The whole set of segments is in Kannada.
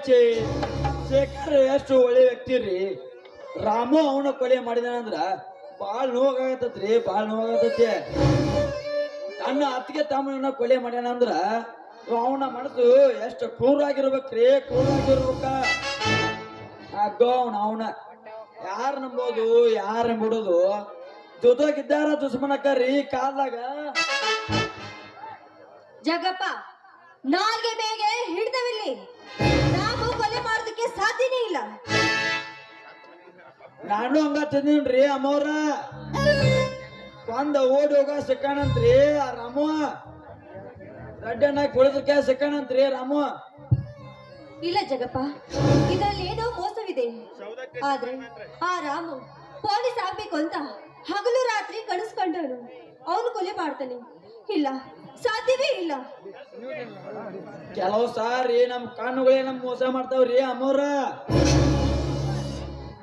ಚೇ ಶೇಖರ್ ಎಷ್ಟು ಒಳ್ಳೆ ವ್ಯಕ್ತಿ ರೀ. ರಾಮು ಅವನ ಕೊಲೆ ಮಾಡಿದಾನಂದ್ರ ಬಾಳ ನೋವಾಗತ್ತತ್ರಿ, ಬಾಳ ನೋವಾಗತ್ತೈತಿ. ತನ್ನ ಅತ್ತಿಗೆ ತಮ್ಮನ ಕೊಲೆ ಮಾಡ್ಯಾನಂದ್ರ ಅವನ ಮನಸ್ಸು ಎಷ್ಟು ಕ್ರೂರಾಗಿರ್ಬೇಕ್ರಿ, ಕ್ರೂರಾಗಿರ್ಬೇಕ. ಅಗ್ಗೋ ಅವನ ಯಾರು ನಂಬೋದು, ಯಾರು ಬಿಡೋದು? ಜೊತೆಗಿದ್ದಾರ ದುಶ್ಮನಕ್ಕರಿ ಕಾಲ್ದಾಗ. ಜಗಪ್ಪ, ನಾಲ್ಗೆ ಮೇಗೆ ಹಿಡ್ದವಿಲ್ಲಿ. ನಾವು ಕೊಲೆ ಮಾಡೋದಕ್ಕೆ ಸಾಧ್ಯನೇ ಇಲ್ಲ. ನಾನು ಹಂಗ ತಿಂದೀನ್ರಿ ಅಮ್ಮವ್ರ. ಒಂದ ಓಡಿ ಹೋಗ ಸಿಕ್ಕಾನಂತ್ರಿ ಆ ರಾಮು. ರಡ್ಡನಾಗಿ ಕುಳಿದಕ್ಕೆ ಸಿಕ್ಕಾನಂತ್ರಿ ರಾಮು. ಇಲ್ಲ ಜಗಪ್ಪ, ಇದರಲ್ಲಿ ಏನೋ ಮೋಸವಿದೆ. ಆದ್ರೆ ಆ ರಾಮು ಪೊಲೀಸ್ ಆಗ್ಬೇಕು ಅಂತ ಹಗಲು ರಾತ್ರಿ ಕನಸ್ಕೊಂಡವನು. ಅವನು ಕೊಲೆ ಮಾಡ್ತಾನೆ. ಇಲ್ಲ, ಸಾಧ್ಯವೇ ಇಲ್ಲ. ಕೆಲವು ಸಾರಿ ನಮ್ ಕಣ್ಣುಗಳೇ ನಮ್ ಮೋಸ ಮಾಡ್ತಾವ್ರಿ ಅಮ್ಮವ್ರ.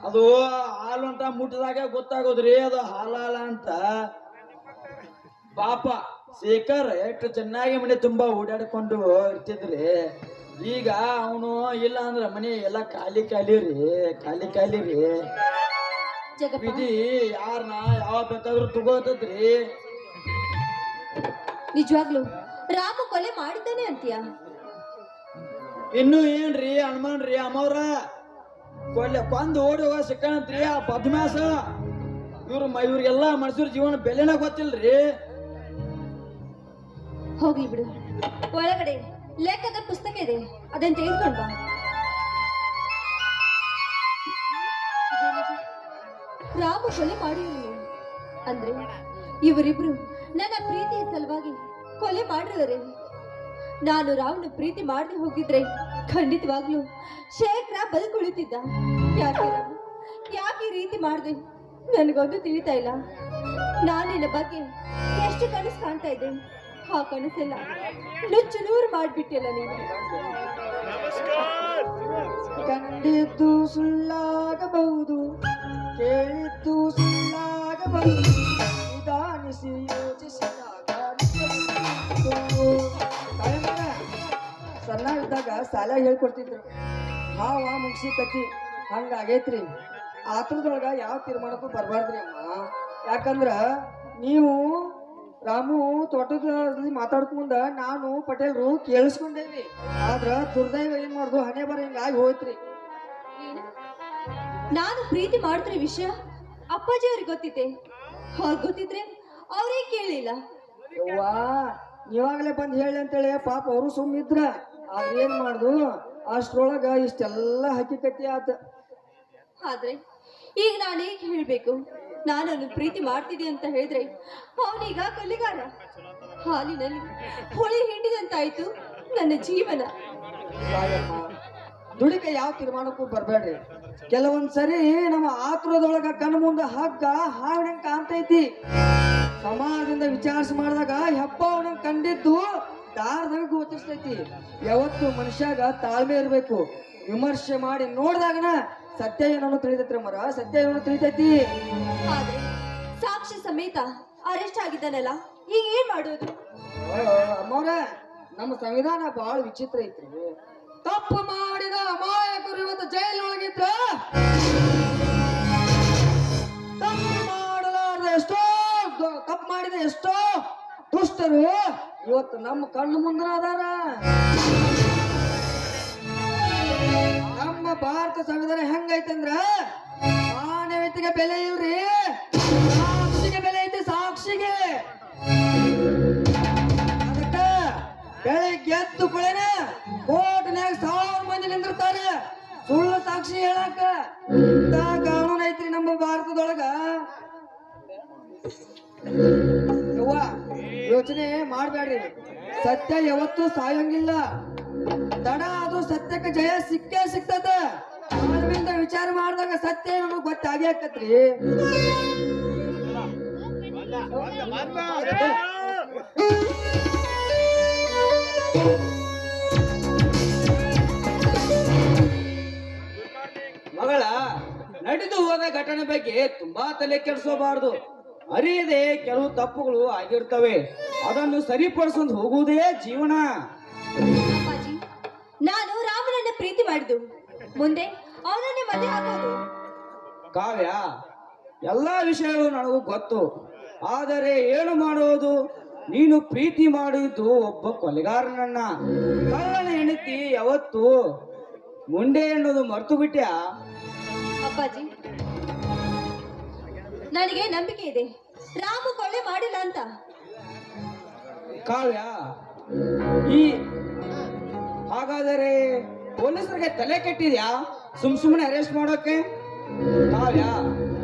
ಅದು ಹಾಲು ಅಂತ ಮುಟ್ಟಿದಾಗ ಗೊತ್ತಾಗೋದ್ರಿ ಅದು ಹಾಲಾಲ ಅಂತ. ಪಾಪ ಶೇಖರ್ ಎಷ್ಟು ಚೆನ್ನಾಗಿ ಮನೆ ತುಂಬಾ ಓಡಾಡ್ಕೊಂಡು ಇರ್ತಿದ್ರಿ. ಈಗ ಅವನು ಇಲ್ಲ ಅಂದ್ರ ಮನೆ ಎಲ್ಲ ಖಾಲಿ ಖಾಲಿ ರೀ, ಖಾಲಿ ಖಾಲಿ ರೀ. ವಿಧಿ ಯಾರನ್ನ ಯಾವ ಬೇಕಾದ್ರೂ ತಗೋತದ್ರಿ. ನಿಜವಾಗ್ಲು ರಾಮು ಕೊಲೆ ಮಾಡಿದ್ದಾನೆ ಅಂತೀಯ? ಇನ್ನು ಏನ್ರಿ ಅನುಮಾನ್ರಿ ಅಮ್ಮವ್ರ? ಕೊಂದು ಓಡಿ ಹೋಗ ಸಿಕ್ಕಣಂತ್ರಿ ಆ ಬದ್ಮಾಸ. ಇವ್ರಿಗೆಲ್ಲ ಮನುಷ್ಯರ ಜೀವನ ಬೆಲೆನ ಗೊತ್ತಿಲ್ರಿ. ಹೋಗ್ಲಿ ಬಿಡು, ಒಳಗಡೆ ಲೆಕ್ಕದ ಪುಸ್ತಕ ಇದೆ, ಅದನ್ನ ತೆಗೆದುಕೊಂಡ್ ಬಾ. ರಾಮು ಕೊಲೆ ಮಾಡಿರಲಿಲ್ಲ ಅಂದ್ರೆ ಇವರಿಬ್ರು ನನ್ನ ಪ್ರೀತಿಯ ಸಲುವಾಗಿ ಕೊಲೆ ಮಾಡಿದರೆ, ನಾನು ರಾಮನ ಪ್ರೀತಿ ಮಾಡದೆ ಹೋಗಿದ್ರೆ ಖಂಡಿತವಾಗ್ಲೂ ಶೇಖರ ಬದುಕುಳಿತಿದ್ದ. ಯಾಕೆ ರಾಮು, ಯಾಕೆ ಈ ರೀತಿ ಮಾಡಿದೆ ನನಗೊಂದು ತಿಳಿತಾ ಇಲ್ಲ. ನಾನು ನಿನ್ನ ಬಗ್ಗೆ ಎಷ್ಟು ಕನಸು ಕಾಣ್ತಾ ಇದ್ದೆ, ಆ ಕನಸೆಲ್ಲ ನುಚ್ಚು ನೂರು ಮಾಡ್ಬಿಟ್ಟಿಲ್ಲ ನೀನು. ಕಂಡಿದ್ದು ಸುಳ್ಳಾಗಬಹುದು, ಕೇಳಿದ್ದು ಸುಳ್ಳಾಗಬಹುದು, ನಿಧಾನಿಸಿ ಯೋಚಿಸಿದಾಗ ಸಣ್ಣಾಗಿದ್ದಾಗ ಸಾಲ ಹೇಳ್ಕೊಡ್ತಿದ್ರು. ಹಾವ ಮುಗಿಸಿ ಕತ್ತಿ ಹಂಗಾಗೈತ್ರಿ. ಆತರದೊಳಗ ಯಾವ ತೀರ್ಮಾನಕ್ಕೂ ಬರ್ಬಾರ್ದ್ರಿ ಅಮ್ಮ. ಯಾಕಂದ್ರ ನೀವು ರಾಮು ತೋಟದಲ್ಲಿ ಮಾತಾಡ್ಕೊಂಡ ನಾನು ಪಟೇಲ್ರು ಕೇಳಿಸ್ಕೊಂಡೇವಿ. ಆದ್ರ ದುರ್ದೈವ ಏನ್ ಮಾಡುದು, ಹಣೆ ಬರ ಹಿಂಗಾಗಿ ಹೋಯ್ತ್ರಿ. ನಾನು ಪ್ರೀತಿ ಮಾಡ್ತಿರೋ ವಿಷಯ ಅಪ್ಪಾಜಿ ಅವ್ರಿಗೆ ಗೊತ್ತಿತ್ತೆ. ಅವ್ರಿಗೆ ಗೊತ್ತಿದ್ರೆ ಅವರೇ ಕೇಳಿಲ್ಲ. ಯವ್ವಾ, ನೀವಾಗಲೇ ಬಂದು ಹೇಳಿ ಅಂತೇಳಿ ಪಾಪ ಅವರು ಸುಮ್ಮಿದ್ರ. ಆದ್ರೆ ಏನ್ ಮಾಡುದು, ಅಷ್ಟ್ರೊಳಗ ಇಷ್ಟೆಲ್ಲ ಹಕ್ಕಿಕತ್ತಿ ಆತ. ಆದ್ರೆ ಈಗ ನಾನು ಹೇಗೆ ಹೇಳ್ಬೇಕು? ನಾನು ಅವನು ಪ್ರೀತಿ ಮಾಡ್ತಿದ್ದೆ ಅಂತ ಹೇಳಿದ್ರೆ ಅವನೀಗ ಕೊಲೆಗಾರ. ಹಾಲಿನಲ್ಲಿ ಹುಳಿ ಹಿಂಡಿದಂತಾಯ್ತು ನನ್ನ ಜೀವನ. ದುಡಿಕೆ ಯಾವ ತೀರ್ಮಾನಕ್ಕೂ ಬರ್ಬೇಡ್ರಿ. ಕೆಲವೊಂದ್ಸರಿ ನಮ್ಮ ಆತುರದೊಳಗ ಕಣ್ಣು ಮುಂದೆ ಹಗ್ಗ ಹಾವಿನಂಗ್ ಕಾಣ್ತೈತಿ. ಸಮಾಜದಿಂದ ವಿಚಾರಿಸಿ ಮಾಡಿದಾಗ ಹೆಪ್ಪ ಅವನಂಗ್ ಕಂಡಿದ್ದು ದಾರದಾಗ ಗೋಚರಿಸ್ತೈತಿ. ಯಾವತ್ತು ಮನುಷ್ಯಾಗ ತಾಳ್ಮೆ ಇರ್ಬೇಕು. ವಿಮರ್ಶೆ ಮಾಡಿ ನೋಡಿದಾಗನ ಸತ್ಯ ಏನೋ ತಿಳಿತೈತ್ರಿ ಮರ, ಸತ್ಯ ಏನೋ ತಿಳಿತೈತಿ. ಆದ್ರೆ ಸಾಕ್ಷಿ ಸಮೇತ ಅರೆಸ್ಟ್ ಆಗಿದ್ದಾನಲ್ಲ, ಈಗ ಏನ್ ಮಾಡೋದು? ಅಮ್ಮವ್ರ, ನಮ್ಮ ಸಂವಿಧಾನ ಬಹಳ ವಿಚಿತ್ರ ಐತ್ರಿ. ತಪ್ಪು ಮಾಡಿದ ಅಮಾಯಕರು ಇವತ್ತು ಜೈಲೊಳಗಿದ್ರ, ತಪ್ಪು ಮಾಡಲಾರ್ದ ತಪ್ಪು ಮಾಡಿದ ಎಷ್ಟೋ ದುಷ್ಟರು ಇವತ್ತು ನಮ್ಮ ಕಣ್ಣು ಮುಂದೆ ಅದಾರ. ನಮ್ಮ ಭಾರತ ಸಂವಿಧಾನ ಹೆಂಗೈತಂದ್ರ ಮಾನವತೆಗೆ ಬೆಲೆ ಇಲ್ರಿ, ಸಾಕ್ಷಿಗೆ ಬೆಲೆ ಐತಿ, ಸಾಕ್ಷಿಗೆ. ಅದಕ್ಕ ಬೆಳಿಗ್ಗೆ ಎದ್ದು ಕುಳೇನ ಕೋರ್ಟ್ನ್ಯಾಗ 1000 ಮಂದಿ ನಿಂದಿರ್ತಾರೆ ಸುಳ್ಳು ಸಾಕ್ಷಿ ಹೇಳಕ. ಇಂತ ಕಾನೂನು ಐತ್ರಿ ನಮ್ಮ ಭಾರತದೊಳಗ. ಯವ್ವ, ಯೋಚನೆ ಮಾಡ್ಬೇಡ್ರಿ. ಸತ್ಯ ಯಾವತ್ತೂ ಸಾಯಂಗಿಲ್ಲ. ತಡ ಆದ್ರೂ ಸತ್ಯಕ್ಕೆ ಜಯ ಸಿಕ್ಕೇ ಸಿಗ್ತದ. ಅದರಿಂದ ವಿಚಾರ ಮಾಡಿದಾಗ ಸತ್ಯ ನಮಗ್ ಗೊತ್ತಾಗಿ ಆಕತ್ರಿ. ಮಗಳ ನಡೆದು ಹೋದ ಘಟನೆ ಬಗ್ಗೆ ತುಂಬಾ ತಲೆ ಕೆಡಿಸೋಬಾರದು. ಅರಿಯದೆ ಕೆಲವು ತಪ್ಪುಗಳು ಆಗಿರ್ತವೆ, ಅದನ್ನು ಸರಿಪಡಿಸಲು ಹೋಗುವುದೇ ಜೀವನ. ಅಪ್ಪಾಜಿ, ನಾನು ರಾಮನನ್ನ ಪ್ರೀತಿ ಮಾಡಿದ್ದು, ಮುಂದೆ ಅವನನ್ನೇ ಮದುವೆ ಆಗೋದು. ಕಾವ್ಯ, ಎಲ್ಲಾ ವಿಷಯಗಳು ನನಗೂ ಗೊತ್ತು, ಆದರೆ ಏನು ಮಾಡುವುದು? ನೀನು ಪ್ರೀತಿ ಮಾಡಿದ್ದು ಒಬ್ಬ ಕೊಲೆಗಾರನನ್ನ. ಕಳ್ಳನ ಹೆಂಡತಿ ಯಾವತ್ತು ಮುಂಡೆ ಎನ್ನುವುದು ಮರ್ತು ಬಿಟ್ಯಾ? ಅಪ್ಪಾಜಿ, ನನಗೆ ನಂಬಿಕೆ ಇದೆ, ರಾಮು ಕೊಲೆ ಮಾಡಿಲ್ಲ ಅಂತ. ಕಾವ್ಯ, ಹಾಗಾದರೆ ಪೊಲೀಸರಿಗೆ ತಲೆ ಕೆಟ್ಟಿದ್ಯಾ ಸುಮ್ಮನೆ ಅರೆಸ್ಟ್ ಮಾಡೋಕೆ? ಕಾವ್ಯ,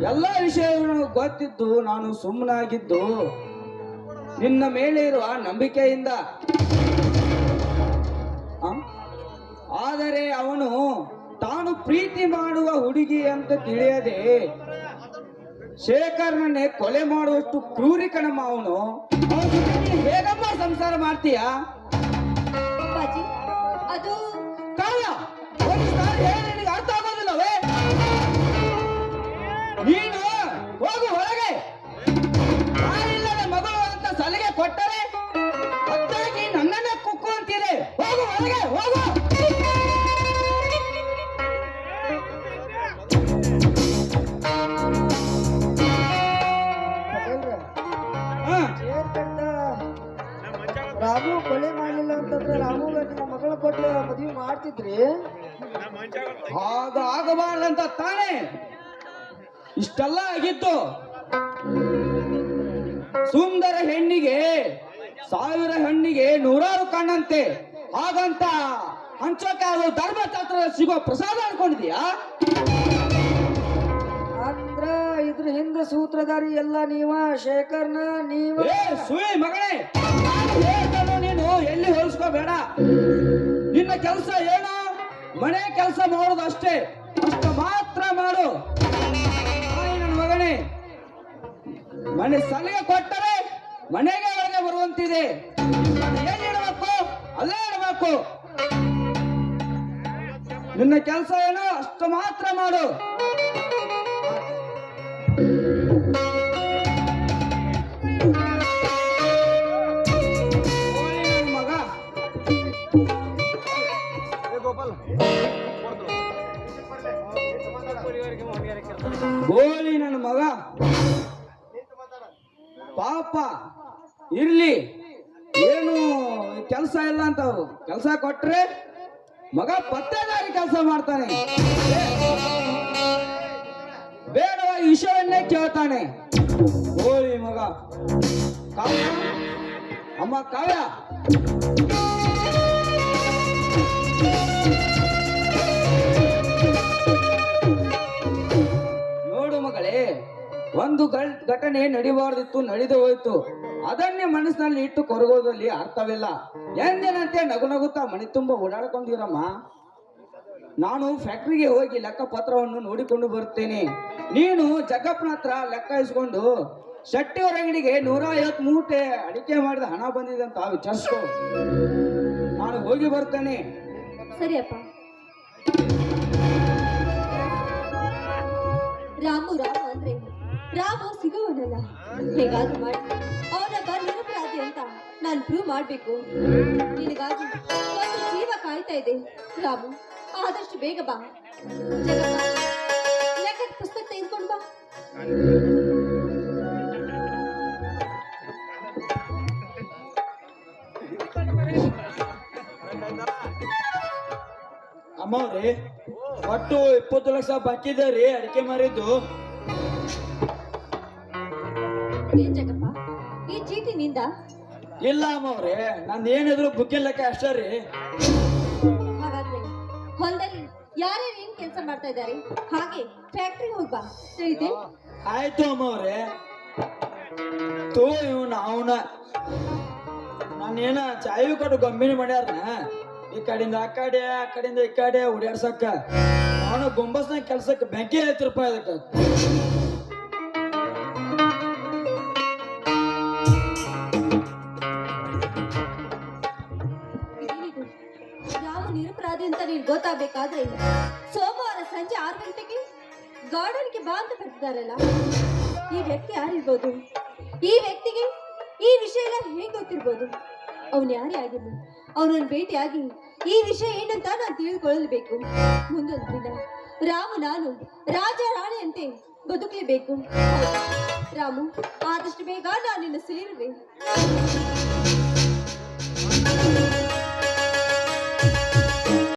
ಎಲ್ಲ ವಿಷಯಗಳು ಗೊತ್ತಿದ್ದು ನಾನು ಸುಮ್ಮನಾಗಿದ್ದು ನಿನ್ನ ಮೇಲೆ ಇರುವ ನಂಬಿಕೆಯಿಂದ. ಆದರೆ ಅವನು ತಾನು ಪ್ರೀತಿ ಮಾಡುವ ಹುಡುಗಿ ಅಂತ ತಿಳಿಯದೆ ಶೇಖರ್ನನ್ನೇ ಕೊಲೆ ಮಾಡುವಷ್ಟು ಕ್ರೂರಿ ಕಣಮ್ಮ ಅವನು. ಹೇಗಮ್ಮ ಸಂಸಾರ ಮಾಡ್ತೀಯಾ? ಅಪ್ಪಾಜಿ, ಅದು ಕಾವ್ಯ, ಒಂದು ಸಾರಿ ಹೇಳಿ ನಿನಗೆ ಅರ್ಥ ಆಗೋದಿಲ್ಲವೇ? ನೀನು ಹೋಗು ಹೊರಗೆ. ನಾನಿಲ್ಲದ ಮಗಳು ಅಂತ ಸಲಿಗೆ ಕೊಟ್ಟರೆ ಅತ್ತಾಗಿ ನನ್ನನ್ನೇ ಕುಕ್ಕು ಅಂತಿದೆ. ಹೋಗು ಹೊರಗೆ, ಹೋಗು. ರಾಮು ಕೊಲೆ ಮಾಡ್ಲಿಲ್ಲ ಅಂತಂದ್ರೆ ರಾಮುಗ ನಿಮ್ಮ ಮಗಳ ಕೊಟ್ಟು ಮದುವೆ ಮಾಡ್ತಿದ್ರಿ? ಆಗಬಾರ್ದಂತ ತಾನೇ ಇಷ್ಟೆಲ್ಲ ಆಗಿತ್ತು. ಸುಂದರ ಹೆಣ್ಣಿಗೆ 1000 ಹೆಣ್ಣಿಗೆ 100 ಕಣ್ಣಂತೆ. ಹಾಗಂತ ಹಂಚೋಕೆ ಅದು ಧರ್ಮಶಾಸ್ತ್ರ ಸಿಗೋ ಪ್ರಸಾದ ಅನ್ಕೊಂಡಿದ್ಯಾ? ಅಂದ್ರ ಇದ್ರ ಹಿಂದೆ ಸೂತ್ರಧಾರಿ ಎಲ್ಲ ನೀವ, ಶೇಖರ್ನ ನೀವ. ಸುಯಿ ಮಗಳೇ, ನೀನು ಎಲ್ಲಿ ಹೋಲಿಸ್ಕೋಬೇಡ. ನಿನ್ನ ಕೆಲಸ ಏನು? ಮನೆ ಕೆಲಸ ಮಾಡೋದು ಅಷ್ಟೇ, ಅಷ್ಟು ಮಾತ್ರ ಮಾಡು. ನನ್ನ ಮಗನೇ, ಮನೆ ಸಲಿಗೆ ಕೊಟ್ಟರೆ ಮನೆಗೆ ಒಳಗೆ ಬರುವಂತಿದೆ. ಎಲ್ಲಿಡಬೇಕು ಅಲ್ಲೇ ಇಡಬೇಕು. ನಿನ್ನ ಕೆಲಸ ಏನು ಅಷ್ಟು ಮಾತ್ರ ಮಾಡು. ಮಗ ಗೋಳಿ, ನನ್ನ ಮಗ ಪಾಪ ಇರ್ಲಿ, ಏನು ಕೆಲಸ ಇಲ್ಲ ಅಂತ ಕೆಲಸ ಕೊಟ್ರೆ ಮಗ ಪತ್ತೇದಾರಿ ಕೆಲಸ ಮಾಡ್ತಾನೆ. ಬೇಡವ ವಿಷಯವನ್ನೇ ಕೇಳ್ತಾನೆ. ಗೋಳಿ ಮಗ. ಕಾವ್ಯ, ಅಮ್ಮ ಕಾವ್ಯ, ನೋಡು ಮಗಳೇ, ಒಂದು ಘಟನೆ ನಡಿಬಾರ್ದಿತ್ತು, ನಡೆದು ಹೋಯ್ತು. ಅದನ್ನೇ ಮನಸ್ಸಿನಲ್ಲಿ ಇಟ್ಟು ಕೊರಗೋದಲ್ಲಿ ಅರ್ಥವಿಲ್ಲ. ಎಂದಿನಂತೆ ನಗು ನಗುತ್ತಾ ಮನೆ ತುಂಬ ಓಡಾಡ್ಕೊಂಡಿರಮ್ಮ. ನಾನು ಫ್ಯಾಕ್ಟ್ರಿಗೆ ಹೋಗಿ ಲೆಕ್ಕ ಪತ್ರವನ್ನು ನೋಡಿಕೊಂಡು ಬರುತ್ತೇನೆ. ನೀನು ಜಗ್ಗಪ್ಪನ ಹತ್ರ ಲೆಕ್ಕ ಇಸ್ಕೊಂಡು ಶೆಟ್ಟಿಯವರ ಅಂಗಡಿಗೆ 150 ಮೂಟೆ ಅಡಿಕೆ ಮಾಡಿದ ಹಣ ಬಂದಿದೆ ಅಂತ ವಿಚಾರಿಸ್ಕೊ. ನಾನು ಹೋಗಿ ಬರ್ತೇನೆ. ಸರಿಯಪ್ಪ. ರಾಮು ಅಂದ್ರೆ ರಾಮು ಸಿಗುವನಲ್ಲ. ಹೇಗಾದ್ರೂ ಮಾಡಿ ಅವನೊಬ್ಬ ನಿರಪರಾಧಿ ಅಂತ ನಾನು ಪ್ರೂವ್ ಮಾಡ್ಬೇಕು. ನಿನಗಾಗಿ ಒಂದು ಜೀವ ಕಾಯ್ತಾ ಇದೆ. ರಾಮು, ಆದಷ್ಟು ಬೇಗ ಬಾ. ಜಗಪ್ಪ, ಲೆಕ್ಕದ ಪುಸ್ತಕ ತೆಗೆದುಕೊಂಡು ಬಾ. ಅಮ್ಮವ್ರಿ, ಒಟ್ಟು 20 ಲಕ್ಷ ಬಾಕಿ ಇದೆ ರೀ ಅಡಿಕೆ ಮಾರಿದ್ದು. ಏನ್ ಜಗಪ್ಪ, ಈ ಚೀಟಿ ನಿಂದ? ಇಲ್ಲ ಅಮ್ಮವ್ರೆ, ನಂದು ಏನಿದ್ರು ಬುಕ್ಕಿನ ಲೆಕ್ಕ ಅಷ್ಟೇ ರೀ. ಹಾಗಾದ್ರೆ ಹೊಲದಲ್ಲಿ ಯಾರ್ಯಾರು ಏನ್ ಕೆಲಸ ಮಾಡ್ತಾ ಇದ್ದಾರೆ ಹಾಗೆ ಫ್ಯಾಕ್ಟ್ರಿ ಹೋಗಿ ಬಾ. ತಿಳಿದೆ? ಆಯ್ತು ಅಮ್ಮವ್ರೆ. ತೋ ಇವನ ಅವನ ನಾನೇನ ಚಾಯು ಕೊಟ್ಟು ಗಂಬಿನಿ ಮಾಡ್ಯಾರನ ಈ ಕಡೆಯಿಂದ ಆ ಕಡೆ, ಆ ಕಡೆಯಿಂದ ಈ ಕಡೆ ಓಡಾಡ್ಸಕ್ಕ. ಅವನು ಗುಂಬಸ್ನಾಗ ಕೆಲ್ಸಕ್ಕೆ ಬೆಂಕಿ 50 ರೂಪಾಯಿ ಅದಕ್ಕೆ. ಯಾವ ನಿರಪರಾಧಿ ಅಂತ ನೀನ್ ಗೊತ್ತಾಗಬೇಕಾದ್ರೆ ಸೋಮವಾರ ಸಂಜೆ 6 ಗಂಟೆಗೆ ಗಾರ್ಡನ್ಗೆ ಬಾ ಅಂತ ಕರೆದಿದ್ದಾರಲ್ಲ, ಈ ವ್ಯಕ್ತಿ ಯಾರಿರ್ಬೋದು? ಈ ವ್ಯಕ್ತಿಗೆ ಈ ವಿಷಯ ಎಲ್ಲ ಹೇಗೆ ಗೊತ್ತಿರ್ಬೋದು? ಅವನು ಯಾರೇ ಆಗಿರ್ಲಿ, ಅವನನ್ನು ಭೇಟಿಯಾಗಿ ಈ ವಿಷಯ ಏನಂತ ನಾನು ತಿಳಿದುಕೊಳ್ಳಬೇಕು. ಮುಂದೊಂದು ದಿನ ರಾಮು ನಾನು ರಾಜ ರಾಣಿಯಂತೆ ಬದುಕಲೇಬೇಕು. ರಾಮು, ಆದಷ್ಟು ಬೇಗ ನಾನು ನಿನ್ನ ಸೇರುವೆ.